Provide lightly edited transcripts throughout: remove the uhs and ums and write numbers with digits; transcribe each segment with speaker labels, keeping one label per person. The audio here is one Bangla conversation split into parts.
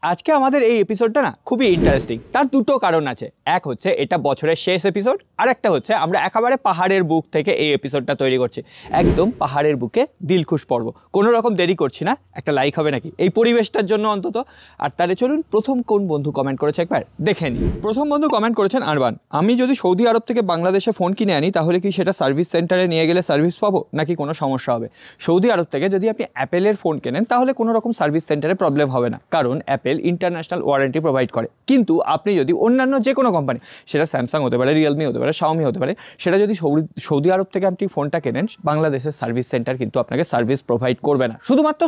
Speaker 1: আজকে আমাদের এই এপিসোডটা না খুবই ইন্টারেস্টিং। তার দুটো কারণ আছে। এক হচ্ছে এটা বছরের শেষ এপিসোড, আর একটা হচ্ছে আমরা একেবারে পাহাড়ের বুক থেকে এই এপিসোডটা তৈরি করছি। একদম পাহাড়ের বুকে দিলখুশ পর্ব। কোনো রকম দেরি করছি না, একটা লাইক হবে নাকি এই পরিবেশটার জন্য অন্তত। আর তাহলে চলুন প্রথম কোন বন্ধু কমেন্ট করেছে একবার দেখে নিই। প্রথম বন্ধু কমেন্ট করেছেন আরবান। আমি যদি সৌদি আরব থেকে বাংলাদেশে ফোন কিনে আনি তাহলে কি সেটা সার্ভিস সেন্টারে নিয়ে গেলে সার্ভিস পাবো নাকি কোনো সমস্যা হবে? সৌদি আরব থেকে যদি আপনি অ্যাপেলের ফোন কেনেন তাহলে কোনো রকম সার্ভিস সেন্টারে প্রবলেম হবে না, কারণ অ্যাপেল ইন্টারন্যাশনাল ওয়ারেন্টি প্রোভাইড করে। কিন্তু আপনি যদি অন্যান্য যে কোনো কোম্পানি, সেটা স্যামসাং হতে পারে, রিয়েলমি হতে পারে, শাওমি হতে পারে, সেটা যদি সৌদি আরব থেকে আপনি ফোনটা কেনেন, বাংলাদেশের সার্ভিস সেন্টার কিন্তু আপনাকে সার্ভিস প্রোভাইড করবে না। শুধুমাত্র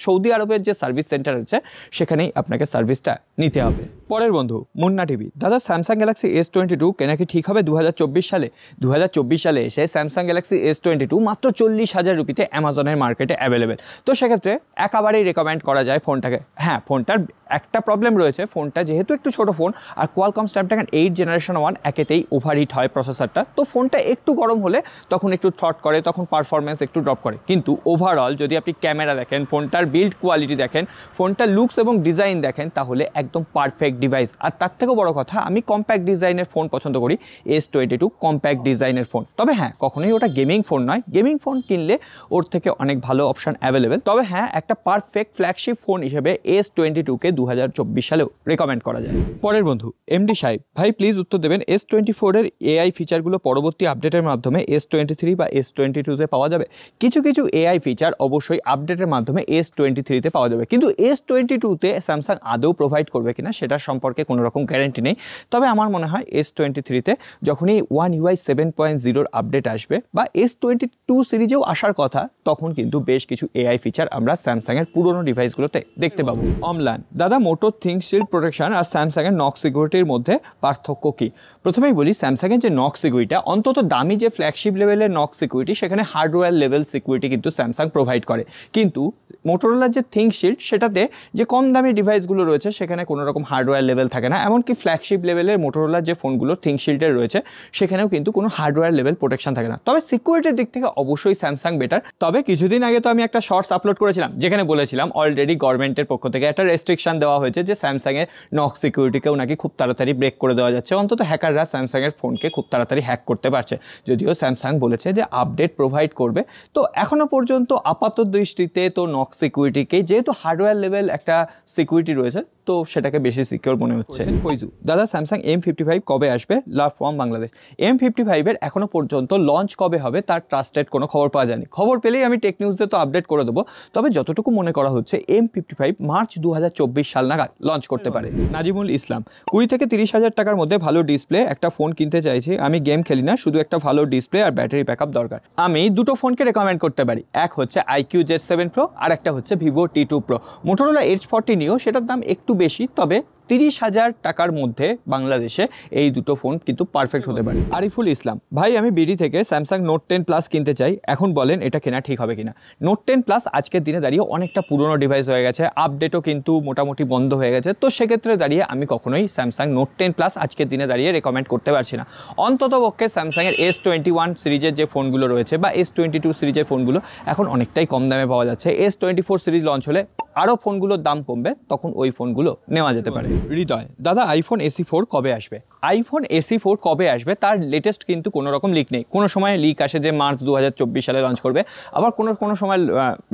Speaker 1: সৌদি আরবের যে সার্ভিস সেন্টার আছে সেখানেই আপনাকে সার্ভিসটা নিতে হবে। পরের বন্ধু মুন্না টিভি। দাদা স্যামসাং গ্যালাক্সি S22 কেনা কি ঠিক হবে 2024 সালে? 2024 সালে এসে স্যামসাং গ্যালাক্সি S22 মাত্র 40,000 রুপিতে অ্যামাজনের মার্কেটে অ্যাভেলেবেল। তো সেক্ষেত্রে একেবারেই রেকমেন্ড করা যায় ফোনটাকে। হ্যাঁ, ফোনটার একটা প্রবলেম রয়েছে, ফোনটা যেহেতু একটু ছোটো ফোন আর কোয়ালকম স্ন্যাপড্রাগন 8 জেনারেশন 1 একেতেই ওভারহিট হয় প্রসেসরটা, তো ফোনটা একটু গরম হলে তখন একটু থ্রট করে, তখন পারফরমেন্স একটু ড্রপ করে। কিন্তু ওভারঅল যদি আপনি ক্যামেরা দেখেন, ফোনটার বিল্ড কোয়ালিটি দেখেন, ফোনটার লুকস এবং ডিজাইন দেখেন, তাহলে একদম পারফেক্ট ডিভাইস। আর তার থেকেও বড় কথা, আমি কম্প্যাক্ট ডিজাইনের ফোন পছন্দ করি। S22 কম্প্যাক্ট ডিজাইনের ফোন। তবে হ্যাঁ, কখনোই ওটা গেমিং ফোন নয়। গেমিং ফোন কিনলে ওর থেকে অনেক ভালো অপশান অ্যাভেলেবেল। তবে হ্যাঁ, একটা পারফেক্ট ফ্ল্যাগশিপ ফোন হিসেবে S22কে 2024 সালেও রেকমেন্ড করা যায়। পরের বন্ধু এমডি সাহেব। ভাই প্লিজ উত্তর দেবেন, S24 এর এআই ফিচারগুলো পরবর্তী আপডেটের মাধ্যমে S23 বা S22তে পাওয়া যাবে? কিছু কিছু এআই ফিচার অবশ্যই আপডেটের মাধ্যমে S23তে পাওয়া যাবে, কিন্তু S22তে স্যামসাং আদৌ প্রোভাইড করবে কিনা সেটার সম্পর্কে কোনো রকম গ্যারান্টি নেই। তবে আমার মনে হয় S23তে যখনই One UI 7.0 আপডেট আসবে বা S22 সিরিজেও আসার কথা, তখন কিন্তু বেশ কিছু এআই ফিচার আমরা স্যামসাংয়ের পুরনো ডিভাইসগুলোতে দেখতে পাবো। অমলান। দাদা মোটো থিংকশিল্ড প্রোটেকশন আর স্যামসাংয়ের নক সিকিউরিটির মধ্যে পার্থক্য কী? প্রথমেই বলি, স্যামসাংয়ের যে নক সিকিউরিটি, অন্তত দামি যে ফ্ল্যাগশিপ লেভেলের নক সিকিউরিটি, সেখানে হার্ডওয়্যার লেভেল সিকিউরিটি কিন্তু স্যামসাং প্রোভাইড করে। কিন্তু মোটোরোলার যে থিংকশিল্ড, সেটাতে যে কম দামি ডিভাইসগুলো রয়েছে সেখানে কোনো রকম হার্ডওয়্যার লেভেল থাকে না। এমনকি ফ্ল্যাগশিপ লেভেলের মোটোরোলার যে ফোনগুলো থিংকশিল্ডের রয়েছে সেখানেও কিন্তু কোনো হার্ডওয়্যার লেভেল প্রোটেকশন থাকে না। তবে সিকিউরিটির দিক থেকে অবশ্যই স্যামসাং বেটার। তবে কিছুদিন আগে তো আমি একটা শর্টস আপলোড করেছিলাম যেখানে বলেছিলাম অলরেডি গভর্নমেন্টের পক্ষ থেকে একটা রেস্ট্রিকশন দেওয়া হয়েছে যে স্যামসাংয়ের নক সিকিউরিটিকেও নাকি খুব তাড়াতাড়ি ব্রেক করে দেওয়া যাচ্ছে। অন্তত হ্যাকাররা স্যামসাংয়ের ফোনকে খুব তাড়াতাড়ি হ্যাক করতে পারছে, যদিও স্যামসাং বলেছে যে আপডেট প্রোভাইড করবে। তো এখনও পর্যন্ত আপাত দৃষ্টিতে তো নক সিকিউরিটিকে, যেহেতু হার্ডওয়্যার লেভেল একটা সিকিউরিটি রয়েছে, তো সেটাকে বেশি সিকিউর মনে হচ্ছে। ফৈজু। দাদা স্যামসাং M55 কবে আসবে? Love from Bangladesh. M55 এর এখনো পর্যন্ত লঞ্চ কবে হবে তার ট্রাস্টেড কোনো খবর পাওয়া যায়নি। খবর পেলেই আমি টেক নিউজে তো আপডেট করে দেবো। তবে যতটুকু মনে করা হচ্ছে M55 মার্চ 2024 সাল নাগাদ লঞ্চ করতে পারে। নাজিমুল ইসলাম। 20 থেকে 30,000 টাকার মধ্যে ভালো ডিসপ্লে একটা ফোন কিনতে চাইছি। আমি গেম খেলি না, শুধু একটা ভালো ডিসপ্লে আর ব্যাটারি ব্যাকআপ দরকার। আমি দুটো ফোনকে রেকমেন্ড করতে পারি। এক হচ্ছে IQ Z7 Pro আর একটা হচ্ছে Vivo T2 Pro। Motorola H40 Neo, সেটার দাম একটু বেশি, তবে 30,000 টাকার মধ্যে বাংলাদেশে এই দুটো ফোন কিন্তু পারফেক্ট হতে পারে। আরিফুল ইসলাম। ভাই আমি বিডি থেকে স্যামসাং নোট 10 প্লাস কিনতে চাই, এখন বলেন এটা কেনা ঠিক হবে কিনা? নোট 10 প্লাস আজকের দিনে দাঁড়িয়ে অনেকটা পুরনো ডিভাইস হয়ে গেছে, আপডেটও কিন্তু মোটামুটি বন্ধ হয়ে গেছে। তো সেক্ষেত্রে দাঁড়িয়ে আমি কখনোই স্যামসাং নোট 10 প্লাস আজকের দিনে দাঁড়িয়ে রেকমেন্ড করতে পারছি না। অন্তত পক্ষে স্যামসাংয়ের S21 সিরিজের যে ফোনগুলো রয়েছে বা S22 সিরিজের ফোনগুলো এখন অনেকটাই কম দামে পাওয়া যাচ্ছে। S24 সিরিজ লঞ্চ হলে আরও ফোনগুলোর দাম কমবে, তখন ওই ফোনগুলো নেওয়া যেতে পারে। হৃদয়। দাদা আইফোন SE4 কবে আসবে? আইফোন SE4 কবে আসবে তার লেটেস্ট কিন্তু কোনো রকম লিক নেই। কোনো সময় লিক আসে যে মার্চ 2024 সালে লঞ্চ করবে, আবার কোনো সময়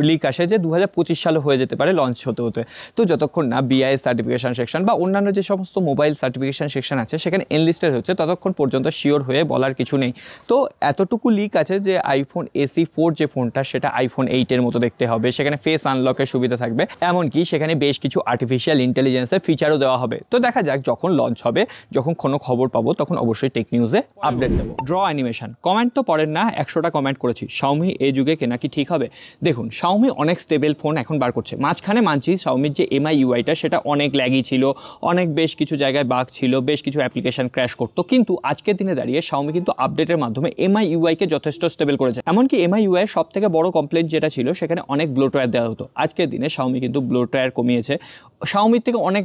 Speaker 1: লিক আসে যে 2025 সালে হয়ে যেতে পারে লঞ্চ হতে হতে। তো যতক্ষণ না BIS সার্টিফিকেশন সেকশন বা অন্যান্য যে সমস্ত মোবাইল সার্টিফিকেশন সেকশন আছে সেখানে এনলিস্টেড হচ্ছে, ততক্ষণ পর্যন্ত শিওর হয়ে বলার কিছু নেই। তো এতটুকু লিক আছে যে আইফোন SE4 যে ফোনটা, সেটা আইফোন 8 এর মতো দেখতে হবে, সেখানে ফেস আনলকের সুবিধা থাকবে, এমনকি সেখানে বেশ কিছু আর্টিফিশিয়াল ইন্টেলিজেন্সের ফিচারও দেওয়া হবে। তো দেখা যাক, যখন লঞ্চ হবে, যখন কোনো খবর পাবো, তখন অবশ্যই টেক নিউজে আপডেট দেবো। Draw animation. কমেন্ট তো পড়েন না, 100টা কমেন্ট করেছি। শাওমি এই যুগে কেনা কি ঠিক হবে? দেখুন, শাওমি অনেক স্টেবল ফোন এখন বার করছে। মাঝখানে মানছি শাওমির যে MI UI সেটা অনেক ল্যাগি ছিল, অনেক বেশ কিছু জায়গায় বাগ ছিল, বেশ কিছু অ্যাপ্লিকেশন ক্র্যাশ করতো, কিন্তু আজকের দিনে দাঁড়িয়ে শাওমি কিন্তু আপডেটের মাধ্যমে MI UI কে যথেষ্ট স্টেবল করেছে। এমনকি MI UI এর সব থেকে বড় কমপ্লেন যেটা ছিল, সেখানে অনেক ব্লোটওয়্যার দেওয়া হতো। আজকের দিনে শাওমি কিন্তু ব্লোটওয়্যার কমিয়েছে। শাওমির থেকে অনেক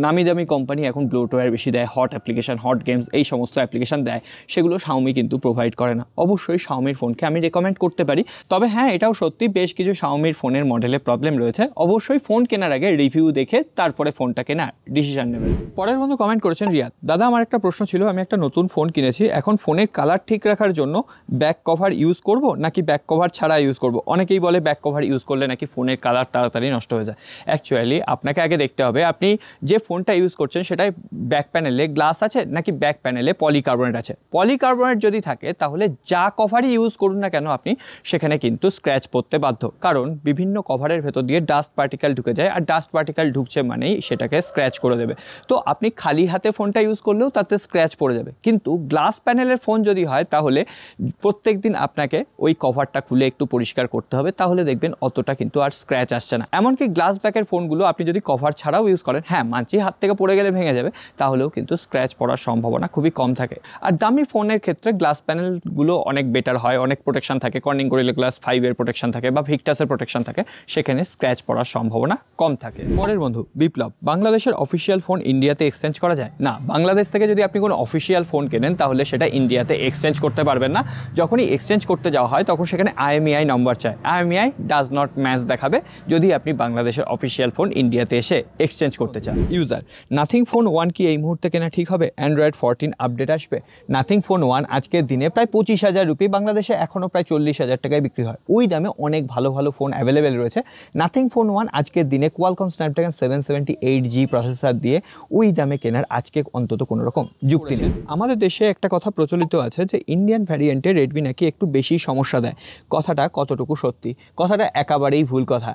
Speaker 1: নামি দামি কোম্পানি এখন ব্লোটওয়্যার বেশি দেয়, hot application application, hot games, এই সমস্ত অ্যাপ্লিকেশন দেয়, সেগুলো Xiaomi কিন্তু প্রোভাইড করে না। অবশ্যই Xiaomiর ফোনকে আমি রেকমেন্ড করতে পারি, তবে হ্যাঁ, এটাও সত্যি বেশ কিছু Xiaomiর ফোনের মডেলে প্রবলেম রয়েছে। অবশ্যই ফোন কেনার আগে রিভিউ দেখে তারপরে ফোনটা কেনার ডিসিশন নেবেন। পরের বন্ধু কমেন্ট করেছেন রিয়াদ, দাদা আমার একটা প্রশ্ন ছিল, আমি একটা নতুন ফোন কিনেছি, এখন ফোনের কালার ঠিক রাখার জন্য ব্যাক কভার ইউজ করব নাকি ব্যাক কভার ছাড়া ইউজ করব? অনেকেই বলে ব্যাক কভার ইউজ করলে নাকি ফোনের কালার তাড়াতাড়ি নষ্ট হয়ে যায়। অ্যাকচুয়ালি আপনাকে আগে দেখতে হবে আপনি যে ফোনটা ইউজ করছেন সেটাই ব্যাক প্যানেলে গ্লাস আছে নাকি ব্যাক প্যানেলে পলিকার্বনেট আছে। পলিকার্বনেট যদি থাকে তাহলে যা কভারই ইউজ করুন না কেন আপনি, সেখানে কিন্তু স্ক্র্যাচ পড়তে বাধ্য, কারণ বিভিন্ন কভারের ভেতর দিয়ে ডাস্ট পার্টিকেল ঢুকে যায়, আর ডাস্ট পার্টিকেল ঢুকছে মানেই সেটাকে স্ক্র্যাচ করে দেবে। তো আপনি খালি হাতে ফোনটা ইউজ করলেও তাতে স্ক্র্যাচ পড়ে যাবে, কিন্তু গ্লাস প্যানেলের ফোন যদি হয় তাহলে প্রত্যেক দিন আপনাকে ওই কভারটা খুলে একটু পরিষ্কার করতে হবে, তাহলে দেখবেন অতটা কিন্তু আর স্ক্র্যাচ আসছে না। এমনকি গ্লাস ব্যাকের ফোনগুলো আপনি যদি কভার ছাড়াও ইউজ করেন, হ্যাঁ মানছি হাত থেকে পড়ে গেলে ভেঙে যাবে, তাহলেও কিন্তু স্ক্র্যাচ পড়ার সম্ভাবনা খুবই কম থাকে। আর দামি ফোনের ক্ষেত্রে গ্লাস প্যানেলগুলো অনেক বেটার হয়, অনেক প্রোটেকশন থাকে, কর্নিং গরিলা গ্লাস 5-এর প্রোটেকশন থাকে বা ভিক্টাসের প্রোটেকশন থাকে, সেখানে স্ক্র্যাচ পড়ার সম্ভাবনা কম থাকে। পরের বন্ধু বিপ্লব, বাংলাদেশের অফিসিয়াল ফোন ইন্ডিয়াতে এক্সচেঞ্জ করা যায়? না, বাংলাদেশ থেকে যদি আপনি কোনো অফিসিয়াল ফোন কেনেন তাহলে সেটা ইন্ডিয়াতে এক্সচেঞ্জ করতে পারবেন না। যখনই এক্সচেঞ্জ করতে যাওয়া হয় তখন সেখানে IMEI নম্বর চায়, IMEI ডাজ নট ম্যাচ দেখাবে যদি আপনি বাংলাদেশের অফিসিয়াল ফোন ইন্ডিয়াতে এসে এক্সচেঞ্জ করতে চান। ইউজার, নাথিং ফোন 1 কি এই মুহূর্তে কেনা ঠিক হবে? অ্যান্ড্রয়েড 14 আপডেট আসবে। নাথিং ফোন 1 আজকের দিনে প্রায় 25,000 রুপি, বাংলাদেশে এখনও প্রায় 40,000 টাকায় বিক্রি হয়। ওই দামে অনেক ভালো ভালো ফোন অ্যাভেলেবেল রয়েছে। নাথিং ফোন 1 আজকের দিনে কোয়ালকম স্ন্যাপড্রাগন 778G প্রসেসর দিয়ে ওই দামে কেনার আজকে অন্তত কোনো রকম যুক্তি নেই। আমাদের দেশে একটা কথা প্রচলিত আছে যে ইন্ডিয়ান ভ্যারিয়েন্টে রেডমি নাকি একটু বেশি সমস্যা দেয়। কথাটা কতটুকু সত্যি? কথাটা একেবারেই ভুল কথা।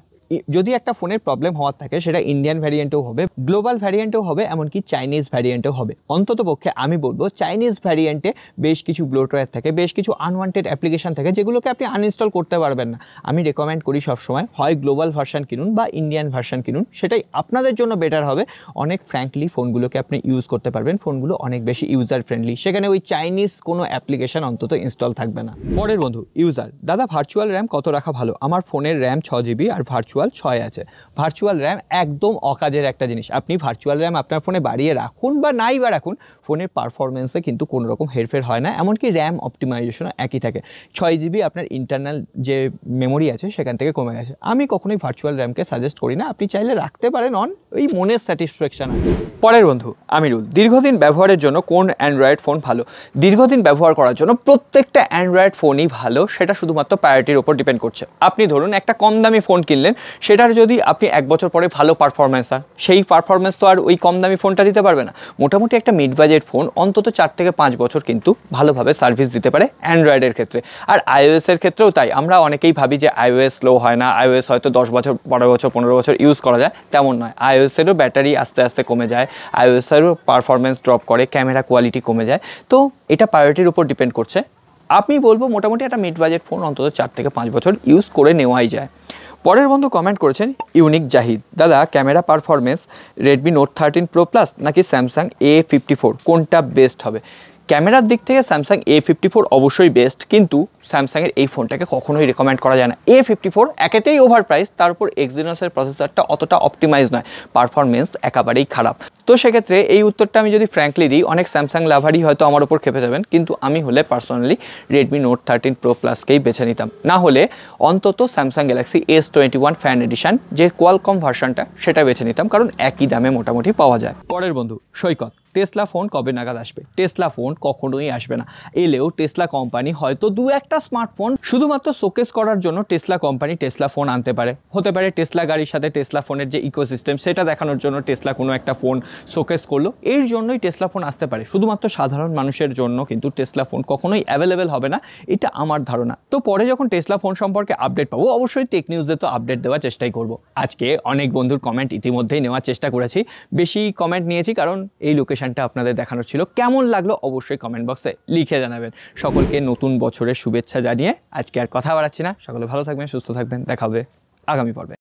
Speaker 1: যদি একটা ফোনের প্রবলেম হওয়ার থাকে সেটা ইন্ডিয়ান ভ্যারিয়েন্টেও হবে, গ্লোবাল ভ্যারিয়েন্টেও হবে, এমনকি চাইনিজ ভ্যারিয়েন্টেও হবে। অন্তত পক্ষে আমি বলবো চাইনিজ ভ্যারিয়েন্টে বেশ কিছু ব্লোটওয়্যার থাকে, বেশ কিছু আনওয়ান্টেড অ্যাপ্লিকেশন থাকে যেগুলোকে আপনি আনইনস্টল করতে পারবেন না। আমি রেকমেন্ড করি সবসময় হয় গ্লোবাল ভার্সন কিনুন বা ইন্ডিয়ান ভার্সন কিনুন, সেটাই আপনাদের জন্য বেটার হবে। অনেক ফ্র্যাঙ্কলি ফোনগুলোকে আপনি ইউজ করতে পারবেন, ফোনগুলো অনেক বেশি ইউজার ফ্রেন্ডলি, সেখানে ওই চাইনিজ কোনো অ্যাপ্লিকেশন অন্তত ইনস্টল থাকবে না। পরের বন্ধু ইউজার, দাদা ভার্চুয়াল র্যাম কত রাখা ভালো? আমার ফোনের র্যাম 6GB আর ভার্চুয়াল 6 আছে। ভার্চুয়াল র্যাম একদম অকাজের একটা জিনিস। আপনি ভার্চুয়াল র্যাম আপনার ফোনে বাড়িয়ে রাখুন বা নাই বা রাখুন, ফোনের পারফরমেন্সে কিন্তু কোনো রকম হেরফের হয় না, এমনকি র্যাম অপটিমাইজেশনও একই থাকে। 6GB আপনার ইন্টারনাল যে মেমোরি আছে সেখান থেকে কমে গেছে। আমি কখনোই ভার্চুয়াল র্যামকে সাজেস্ট করি না, আপনি চাইলে রাখতে পারেন অন, ওই মনের স্যাটিসফ্যাকশন আছে। পরের বন্ধু আমিরুল, দীর্ঘদিন ব্যবহারের জন্য কোন অ্যান্ড্রয়েড ফোন ভালো? দীর্ঘদিন ব্যবহার করার জন্য প্রত্যেকটা অ্যান্ড্রয়েড ফোনই ভালো, সেটা শুধুমাত্র প্রায়োরিটির উপর ডিপেন্ড করছে। আপনি ধরুন একটা কম দামি ফোন কিনলেন, সেটার যদি আপনি 1 বছর পরে ভালো পারফরমেন্স আর সেই পারফরমেন্স তো আর ওই কম দামি ফোনটা দিতে পারবে না। মোটামুটি একটা মিড বাজেট ফোন অন্তত 4 থেকে 5 বছর কিন্তু ভালোভাবে সার্ভিস দিতে পারে অ্যান্ড্রয়েডের ক্ষেত্রে। আর iOS এর ক্ষেত্রেও তাই। আমরা অনেকেই ভাবি যে iOS স্লো হয় না, iOS হয়তো 10 বছর 12 বছর 15 বছর ইউজ করা যায়, তেমন নয়। iOS এরও ব্যাটারি আস্তে আস্তে কমে যায়, iOS এরও পারফরমেন্স ড্রপ করে, ক্যামেরা কোয়ালিটি কমে যায়। তো এটা প্রায়োরিটির উপর ডিপেন্ড করছে। আমি বলবো মোটামুটি একটা মিড বাজেট ফোন অন্তত 4 থেকে 5 বছর ইউজ করে নেওয়াই যায়। পরের বন্ধু কমেন্ট করেছেন ইউনিক জাহিদ, দাদা camera performance Redmi note 13 pro plus নাকি স্যামসাং A54 কোনটা বেস্ট হবে? ক্যামেরার দিক থেকে স্যামসাং A54 অবশ্যই বেস্ট, কিন্তু স্যামসাংয়ের এই ফোনটাকে কখনোই রেকমেন্ড করা যায় না। A54 একেতেই ওভার প্রাইস, তার উপর এক্সিনোসের প্রসেসরটা অতটা অপটিমাইজ নয়, পারফরমেন্স একেবারেই খারাপ। তো সেক্ষেত্রে এই উত্তরটা আমি যদি ফ্র্যাঙ্কলি দিই, অনেক স্যামসাং লাভারই হয়তো আমার উপর খেপে যাবেন, কিন্তু আমি হলে পার্সোনালি রেডমি নোট 13 প্রো প্লাসকেই বেছে নিতাম। না হলে অন্তত Samsung Galaxy S21 fan addition যে কোয়ালকম ভার্সনটা, সেটা বেছে নিতাম, কারণ একই দামে মোটামুটি পাওয়া যায়। পরের বন্ধু সৈকত, টেসলা ফোন কবে নাগাদ আসবে? টেসলা ফোন কখনোই আসবে না। এলেও টেসলা কোম্পানি হয়তো 2-1টা স্মার্টফোন শুধুমাত্র শোকেস করার জন্য টেসলা কোম্পানি টেসলা ফোন আনতে পারে। হতে পারে টেসলা গাড়ির সাথে টেসলা ফোনের যে ইকোসিস্টেম সেটা দেখানোর জন্য টেসলা কোনো একটা ফোন শোকেস করলো, এর জন্যই টেসলা ফোন আসতে পারে। শুধুমাত্র সাধারণ মানুষের জন্য কিন্তু টেসলা ফোন কখনোই অ্যাভেলেবেল হবে না, এটা আমার ধারণা। তো পরে যখন টেসলা ফোন সম্পর্কে আপডেট পাবো, অবশ্যই টেক নিউজে তো আপডেট দেওয়ার চেষ্টাই করব। আজকে অনেক বন্ধুর কমেন্ট ইতিমধ্যেই নেওয়ার চেষ্টা করেছি, বেশি কমেন্ট নিয়েছি কারণ এই লোকেশনটা আপনাদের দেখানোর ছিল। কেমন লাগলো অবশ্যই কমেন্ট বক্সে লিখে জানাবেন। সকলকে নতুন বছরের শুভেচ্ছা জানিয়ে আজকে আর কথা বাড়াচ্ছি না। সকলে ভালো থাকবেন, সুস্থ থাকবেন, দেখা হবে আগামী পর্বে।